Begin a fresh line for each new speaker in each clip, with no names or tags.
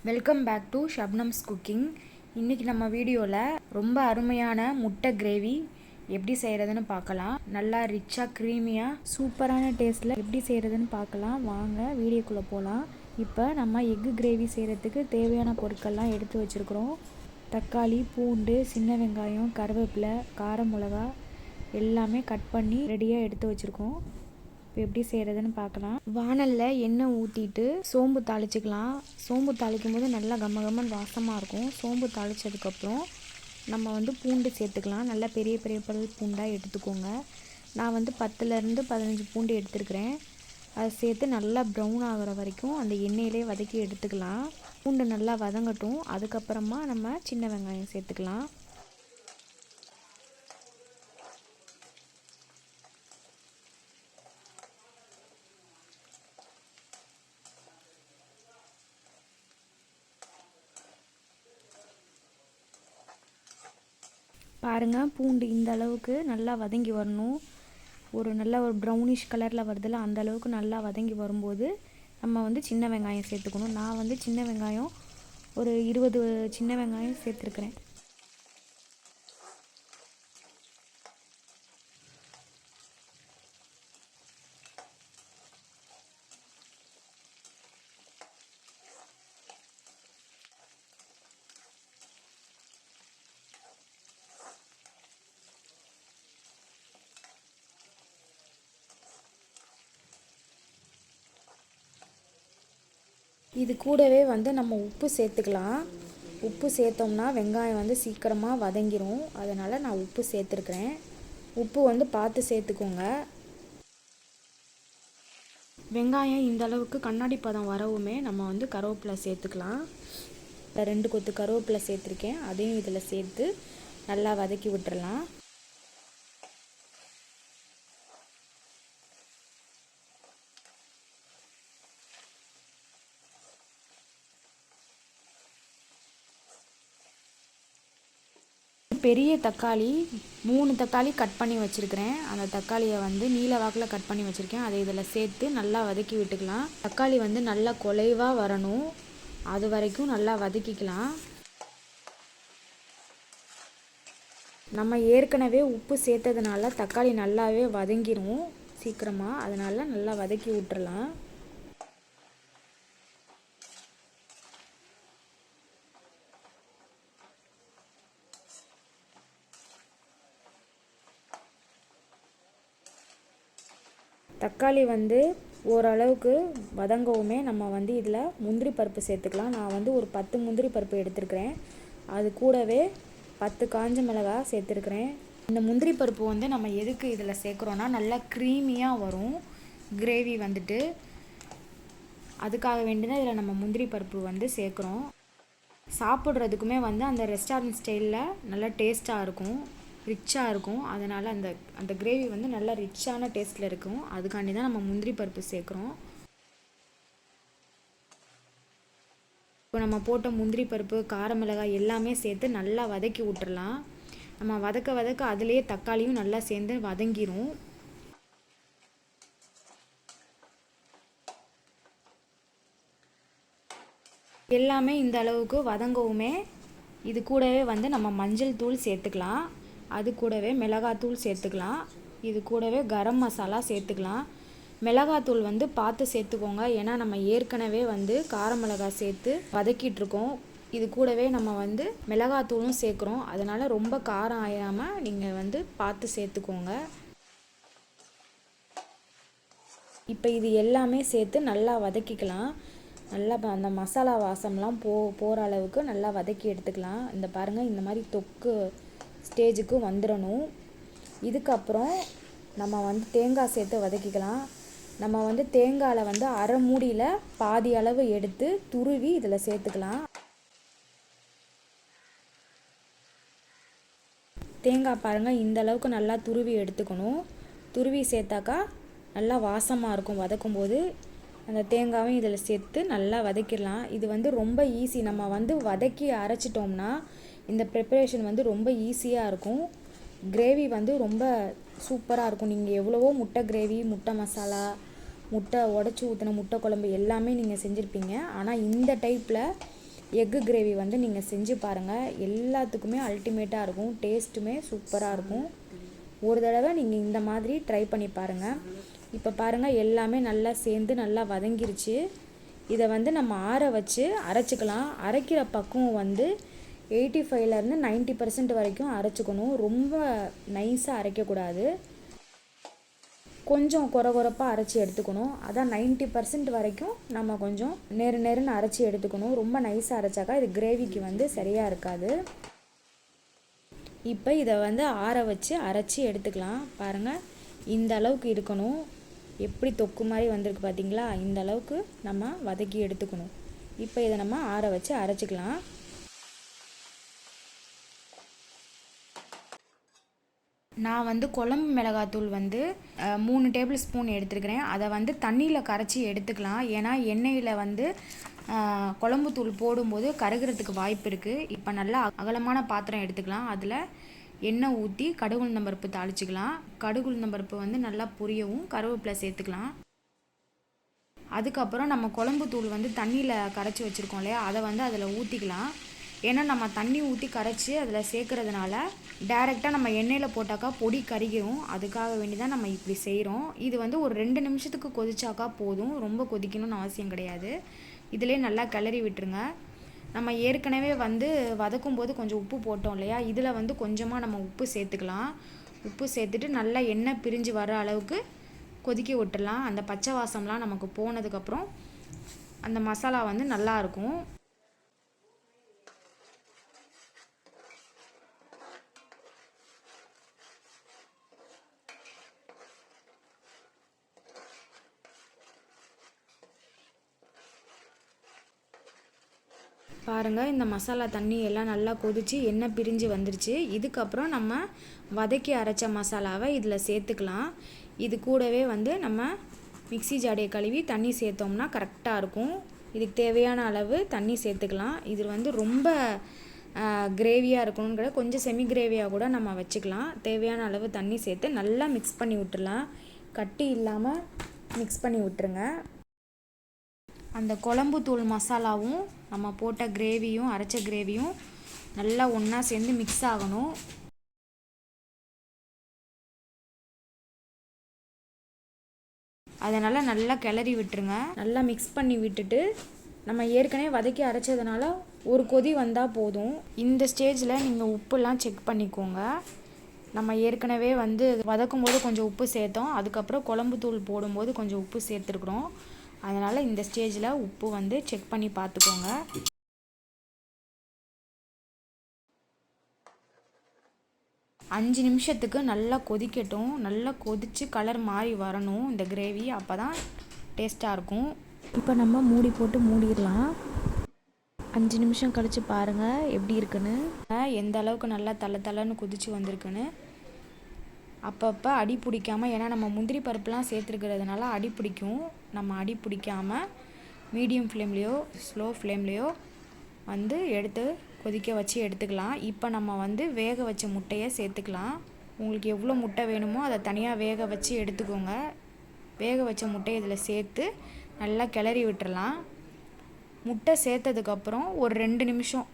Welcome back to Shabnam's cooking. இன்றைக்கி நம்ம வீடியோவில் ரொம்ப அருமையான முட்டை கிரேவி எப்படி செய்கிறதுன்னு பார்க்கலாம். நல்லா ரிச்சாக க்ரீமியாக சூப்பரான டேஸ்ட்டில் எப்படி செய்கிறதுன்னு பார்க்கலாம். வாங்க வீடியோக்குள்ளே போகலாம். இப்போ நம்ம எக்கு கிரேவி செய்கிறதுக்கு தேவையான பொருட்கள்லாம் எடுத்து வச்சுருக்குறோம். தக்காளி, பூண்டு, சின்ன வெங்காயம், கருவேப்பிலை, கார மிளகா எல்லாமே கட் பண்ணி ரெடியாக எடுத்து வச்சுருக்கோம். இப்போ எப்படி செய்கிறதுன்னு பார்க்கலாம். வானலில் எண்ணெய் ஊற்றிட்டு சோம்பு தாளிச்சிக்கலாம். சோம்பு தாளிக்கும் போது நல்லா கம்மன்னு வாசமாக இருக்கும். சோம்பு தாளித்ததுக்கப்புறம் நம்ம பூண்டு சேர்த்துக்கலாம். நல்லா பெரிய பெரிய பல் பூண்டாக எடுத்துக்கோங்க. நான் 10லேருந்து 15 பூண்டு எடுத்துருக்கிறேன். அதை சேர்த்து நல்லா ப்ரௌன் ஆகிற வரைக்கும் அந்த எண்ணெயிலே வதக்கி எடுத்துக்கலாம். பூண்டு நல்லா வதங்கட்டும். அதுக்கப்புறமா நம்ம சின்ன வெங்காயம் சேர்த்துக்கலாம். பாருங்கள், பூண்டு இந்த அளவுக்கு நல்லா வதங்கி வரணும். நல்ல ஒரு ப்ரௌனிஷ் கலரில் வருதில்ல, அந்த அளவுக்கு நல்லா வதங்கி வரும்போது நம்ம சின்ன வெங்காயம் சேர்த்துக்கணும். நான் சின்ன வெங்காயம் ஒரு 20 சின்ன வெங்காயம் சேர்த்துருக்குறேன். இது கூடவே நம்ம உப்பு சேர்த்துக்கலாம். உப்பு சேர்த்தோம்னா வெங்காயம் சீக்கிரமாக வதங்கிரும். அதனால் நான் உப்பு சேர்த்துருக்குறேன். உப்பு பார்த்து சேர்த்துக்கோங்க. வெங்காயம் இந்த அளவுக்கு கண்ணாடி பதம் வரவுமே நம்ம கருவேப்பிலை சேர்த்துக்கலாம். 2 கொத்து கருவேப்பிலை சேர்த்துருக்கேன். அதையும் இதில் சேர்த்து நல்லா வதக்கி விட்டுறலாம். பெரிய தக்காளி 3 தக்காளி கட் பண்ணி வச்சுருக்கிறேன். அந்த தக்காளியை நீல வாக்கில் கட் பண்ணி வச்சுருக்கேன். அதை இதில் சேர்த்து நல்லா வதக்கி விட்டுக்கலாம். தக்காளி நல்லா குலைவாக வரணும். அது வரைக்கும் நல்லா வதக்கிக்கலாம். நம்ம ஏற்கனவே உப்பு சேர்த்ததுனால தக்காளி நல்லாவே வதங்கிடும் சீக்கிரமாக. அதனால் நல்லா வதக்கி விட்டுறலாம். தக்காளி ஓரளவுக்கு வதங்கவுமே நம்ம இதில் முந்திரி பருப்பு சேர்த்துக்கலாம். நான் ஒரு 10 முந்திரி பருப்பு எடுத்துருக்கிறேன். அது கூடவே 10 காஞ்ச மிளகாய் சேர்த்துருக்குறேன். இந்த முந்திரி பருப்பு நம்ம எதுக்கு இதில் சேர்க்குறோன்னா நல்லா க்ரீமியாக வரும் கிரேவி அதுக்காக வேண்டிதான் இதில் நம்ம முந்திரி பருப்பு சேர்க்குறோம். சாப்பிட்றதுக்குமே அந்த ரெஸ்டாரண்ட் ஸ்டைலில் நல்லா டேஸ்ட்டாக இருக்கும், ரிச்சாக இருக்கும். அதனால் அந்த கிரேவி நல்லா ரிச்சான டேஸ்ட்டில் இருக்கும். அதுக்காண்டி தான் நம்ம முந்திரி பருப்பு சேர்க்குறோம். இப்போ நம்ம போட்ட முந்திரி பருப்பு, கார மிளகாய் எல்லாமே சேர்த்து நல்லா வதக்கி விட்டுறலாம். நம்ம வதக்க அதுலேயே தக்காளியும் நல்லா சேர்ந்து வதங்கிரும். எல்லாமே இந்த அளவுக்கு வதங்கவுமே இது கூடவே நம்ம மஞ்சள் தூள் சேர்த்துக்கலாம். அது கூடவே மிளகாத்தூள் சேர்த்துக்கலாம். இது கூடவே கரம் மசாலா சேர்த்துக்கலாம். மிளகாத்தூள் பார்த்து சேர்த்துக்கோங்க. ஏன்னா நம்ம ஏற்கனவே கார மிளகாய் சேர்த்து வதக்கிட்டுருக்கோம். இது கூடவே நம்ம மிளகாத்தூளும் சேர்க்குறோம். அதனால் ரொம்ப காரம் ஆயிடாமல் நீங்கள் பார்த்து சேர்த்துக்கோங்க. இப்போ இது எல்லாமே சேர்த்து நல்லா வதக்கிக்கலாம். நல்லா அந்த மசாலா வாசம்லாம் போகிற அளவுக்கு நல்லா வதக்கி எடுத்துக்கலாம். இந்த பாருங்கள், இந்த மாதிரி தொக்கு ஸ்டேஜுக்கு வந்துடணும். இதுக்கப்புறம் நம்ம தேங்காய் சேர்த்து வதக்கிக்கலாம். நம்ம தேங்காயில் அரை மூடியில் பாதி அளவு எடுத்து துருவி இதில் சேர்த்துக்கலாம். தேங்காய் பாருங்கள், இந்த அளவுக்கு நல்லா துருவி எடுத்துக்கணும். துருவி சேர்த்தாக்கா நல்லா வாசமாக இருக்கும். வதக்கும்போது அந்த தேங்காயும் இதில் சேர்த்து நல்லா வதக்கிடலாம். இது ரொம்ப ஈஸி. நம்ம வதக்கி அரைச்சிட்டோம்னா இந்த ப்ரிப்பரேஷன் ரொம்ப ஈஸியாக இருக்கும். கிரேவி ரொம்ப சூப்பராக இருக்கும். நீங்கள் எவ்வளவோ முட்டை கிரேவி, முட்டை மசாலா, முட்டை உடச்சி ஊற்றின முட்டை குழம்பு எல்லாமே நீங்கள் செஞ்சுருப்பீங்க. ஆனால் இந்த டைப்பில் எக்கு கிரேவி வந்து நீங்கள் செஞ்சு பாருங்கள். எல்லாத்துக்குமே அல்டிமேட்டாக இருக்கும், டேஸ்ட்டுமே சூப்பராக இருக்கும். ஒரு தடவை நீங்கள் இந்த மாதிரி ட்ரை பண்ணி பாருங்கள். இப்போ பாருங்கள் எல்லாமே நல்லா சேர்ந்து நல்லா வதங்கிருச்சு. இதை வந்து நம்ம ஆற வச்சு அரைச்சிக்கலாம். அரைக்கிற பக்குவம் வந்து 85லேருந்து 90% வரைக்கும் அரைச்சிக்கணும். ரொம்ப நைஸாக அரைக்கக்கூடாது, கொஞ்சம் கொரகொரப்பாக அரைச்சி எடுத்துக்கணும். அதான் 90% வரைக்கும் நம்ம கொஞ்சம் நெருன்னு அரைச்சி எடுத்துக்கணும். ரொம்ப நைஸாக அரைச்சாக்கா இது கிரேவிக்கு வந்து சரியாக இருக்காது. இப்போ இதை வந்து ஆற வச்சு அரைச்சி எடுத்துக்கலாம். பாருங்கள் இந்த அளவுக்கு இருக்கணும். எப்படி தொக்கு மாதிரி வந்திருக்கு பார்த்தீங்களா? இந்த அளவுக்கு நம்ம வதக்கி எடுத்துக்கணும். இப்போ இதை நம்ம ஆற வச்சு அரைச்சிக்கலாம். நான் வந்து குழம்பு மிளகாத்தூள் வந்து 3 டேபிள் ஸ்பூன் எடுத்துருக்கிறேன். அதை வந்து தண்ணியில் கரைச்சி எடுத்துக்கலாம். ஏன்னா எண்ணெயில் வந்து குழம்பு தூள் போடும்போது கருகிறதுக்கு வாய்ப்பு இருக்குது. இப்போ நல்லா அகலமான பாத்திரம் எடுத்துக்கலாம். அதில் எண்ணெய் ஊற்றி கடுகு உளுந்தம் பருப்பு தாளிச்சிக்கலாம். கடுகு உளுந்தம் பருப்பு வந்து நல்லா பொரியவும் கருவேப்பிலை சேர்த்துக்கலாம். அதுக்கப்புறம் நம்ம குழம்பு தூள் வந்து தண்ணியில் கரைச்சி வச்சுருக்கோம் இல்லையா, அதை வந்து அதில் ஊற்றிக்கலாம். ஏன்னா நம்ம தண்ணி ஊற்றி கரைச்சி அதில் சேர்க்குறதுனால டைரெக்டாக நம்ம எண்ணெயில் போட்டாக்கா பொடி கறிக்கும். அதுக்காக வேண்டி தான் நம்ம இப்படி செய்கிறோம். இது வந்து ஒரு 2 நிமிஷத்துக்கு கொதிச்சாக்கா போதும், ரொம்ப கொதிக்கணும்னு அவசியம் கிடையாது. இதிலே நல்லா கிளறி விட்டுருங்க. நம்ம ஏற்கனவே வந்து வதக்கும் போது கொஞ்சம் உப்பு போட்டோம் இல்லையா, இதில் வந்து கொஞ்சமாக நம்ம உப்பு சேர்த்துக்கலாம். உப்பு சேர்த்துட்டு நல்லா எண்ணெய் பிரிஞ்சு வர அளவுக்கு கொதிக்க விட்டுடலாம். அந்த பச்சை வாசம்லாம் நமக்கு போனதுக்கப்புறம் அந்த மசாலா வந்து நல்லாயிருக்கும். பாருங்கள் இந்த மசாலா தண்ணி எல்லாம் நல்லா கொதித்து எண்ணெய் பிரிஞ்சு வந்துருச்சு. இதுக்கப்புறம் நம்ம வதக்கி அரைச்ச மசாலாவை இதில் சேர்த்துக்கலாம். இது கூடவே வந்து நம்ம மிக்ஸி ஜாடியை கழுவி தண்ணி சேர்த்தோம்னா கரெக்டாக இருக்கும். இதுக்கு தேவையான அளவு தண்ணி சேர்த்துக்கலாம். இது வந்து ரொம்ப கிரேவியாக இருக்கணுங்கிற கொஞ்சம் செமி கிரேவியாக கூட நம்ம வச்சுக்கலாம். தேவையான அளவு தண்ணி சேர்த்து நல்லா மிக்ஸ் பண்ணி விட்டுடலாம். கட்டி இல்லாமல் மிக்ஸ் பண்ணி விட்டுருங்க. அந்த குழம்பு தூள் மசாலாவும் நம்ம போட்ட கிரேவியும் அரைச்ச கிரேவியும் நல்லா ஒன்றா சேர்ந்து மிக்ஸ் ஆகணும். அதனால் நல்லா கிளறி விட்டுருங்க. நல்லா மிக்ஸ் பண்ணி விட்டுட்டு நம்ம ஏற்கனவே வதக்கி அரைச்சதுனால ஒரு கொதி வந்தால் போதும். இந்த ஸ்டேஜில் நீங்கள் உப்புலாம் செக் பண்ணிக்கோங்க. நம்ம ஏற்கனவே வந்து வதக்கும் போது கொஞ்சம் உப்பு சேர்த்தோம். அதுக்கப்புறம் குழம்பு தூள் போடும்போது கொஞ்சம் உப்பு சேர்த்துருக்குறோம். அதனால் இந்த ஸ்டேஜில் உப்பு வந்து செக் பண்ணி பார்த்துக்கோங்க. அஞ்சு நிமிஷத்துக்கு நல்லா கொதிக்கட்டும். நல்லா கொதித்து கலர் மாறி வரணும் இந்த கிரேவி, அப்போ தான் டேஸ்ட்டாக இருக்கும். இப்போ நம்ம மூடி போட்டு மூடிடலாம். 5 நிமிஷம் கழித்து பாருங்கள் எப்படி இருக்குன்னு, எந்த அளவுக்கு நல்லா தளன்னு கொதித்து வந்திருக்குன்னு. அப்பப்போ அடி பிடிக்காமல், ஏன்னா நம்ம முந்திரி பருப்புலாம் சேர்த்துருக்கிறதுனால அடி பிடிக்கும். நம்ம அடி பிடிக்காமல் மீடியம் ஃப்ளேம்லேயோ ஸ்லோ ஃப்ளேம்லேயோ வந்து எடுத்து கொதிக்க வச்சு எடுத்துக்கலாம். இப்போ நம்ம வந்து வேக வச்ச முட்டையை சேர்த்துக்கலாம். உங்களுக்கு எவ்வளோ முட்டை வேணுமோ அதை தனியாக வேக வச்சு எடுத்துக்கோங்க. வேக வச்ச முட்டையை இதில் சேர்த்து நல்லா கிளறி விட்டுறலாம். முட்டை சேர்த்ததுக்கப்புறம் ஒரு 2 நிமிஷம்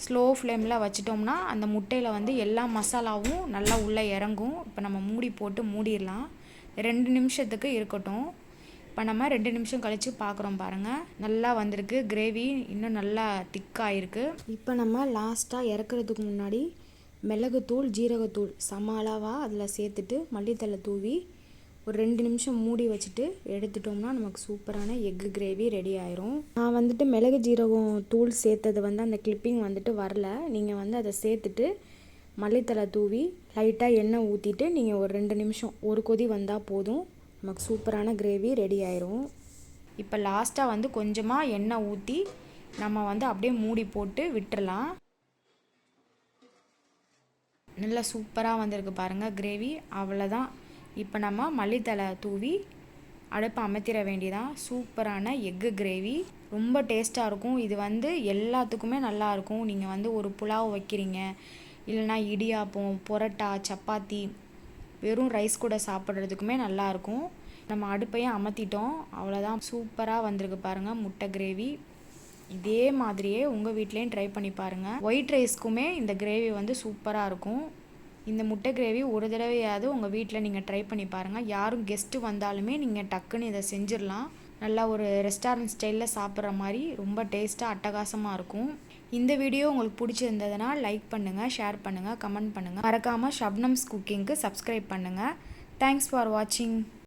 ஸ்லோ ஃப்ளேமில் வச்சிட்டோம்னா அந்த முட்டையில் வந்து எல்லா மசாலாவும் நல்லா உள்ளே இறங்கும். இப்போ நம்ம மூடி போட்டு மூடிடலாம். 2 நிமிஷத்துக்கு இருக்கட்டும். இப்போ நம்ம 2 நிமிஷம் கழித்து பார்க்குறோம். பாருங்கள் நல்லா வந்திருக்கு கிரேவி, இன்னும் நல்லா திக்காகிருக்கு. இப்போ நம்ம லாஸ்ட்டாக இறக்குறதுக்கு முன்னாடி மிளகுத்தூள் ஜீரகத்தூள் சம அளவாக அதில் சேர்த்துட்டு மல்லித்தலை தூவி ஒரு 2 நிமிஷம் மூடி வச்சுட்டு எடுத்துட்டோம்னா நமக்கு சூப்பரான எக்கு கிரேவி ரெடி ஆயிரும். நான் வந்துட்டு மிளகு ஜீரகம் தூள் சேர்த்தது வந்து அந்த கிளிப்பிங் வந்துட்டு வரல. நீங்கள் வந்து அதை சேர்த்துட்டு மல்லித்தலை தூவி லைட்டாக எண்ணெய் ஊற்றிட்டு நீங்கள் ஒரு 2 நிமிஷம் ஒரு கொதி வந்தால் போதும், நமக்கு சூப்பரான கிரேவி ரெடி ஆயிரும். இப்போ லாஸ்ட்டாக வந்து கொஞ்சமாக எண்ணெய் ஊற்றி நம்ம வந்து அப்படியே மூடி போட்டு விட்டுறலாம். நல்லா சூப்பராக வந்திருக்கு பாருங்கள் கிரேவி. அவ்வளோதான். இப்போ நம்ம மல்லித்தலை தூவி அடுப்பை அமர்த்திட வேண்டியதான். சூப்பரான எக்கு கிரேவி ரொம்ப டேஸ்ட்டாக இருக்கும். இது வந்து எல்லாத்துக்குமே நல்லாயிருக்கும். நீங்கள் வந்து ஒரு புலாவ் வைக்கிறீங்க, இல்லைனா இடியாப்பம், பொரோட்டா, சப்பாத்தி, வெறும் ரைஸ் கூட சாப்பிட்றதுக்குமே நல்லாயிருக்கும். நம்ம அடுப்பையும் அமர்த்திட்டோம். அவ்வளோதான். சூப்பராக வந்திருக்கு பாருங்கள் முட்டை கிரேவி. இதே மாதிரியே உங்கள் வீட்லேயும் ட்ரை பண்ணி பாருங்கள். ஒயிட் ரைஸ்க்குமே இந்த கிரேவி வந்து சூப்பராக இருக்கும். இந்த முட்டை கிரேவி ஒரு தடவையாவது உங்கள் வீட்டில் நீங்கள் ட்ரை பண்ணி பாருங்கள். யாரும் கெஸ்ட்டு வந்தாலுமே நீங்கள் டக்குன்னு இதை செஞ்சிடலாம். நல்லா ஒரு ரெஸ்டாரண்ட் ஸ்டைலில் சாப்பிட்ற மாதிரி ரொம்ப டேஸ்ட்டாக அட்டகாசமாக இருக்கும். இந்த வீடியோ உங்களுக்கு பிடிச்சிருந்ததுன்னா லைக் பண்ணுங்கள், ஷேர் பண்ணுங்கள், கமெண்ட் பண்ணுங்கள். மறக்காமல் ஷப்னம்ஸ் குக்கிங்க்கு சப்ஸ்கிரைப் பண்ணுங்கள். தேங்க்ஸ் ஃபார் வாட்சிங்.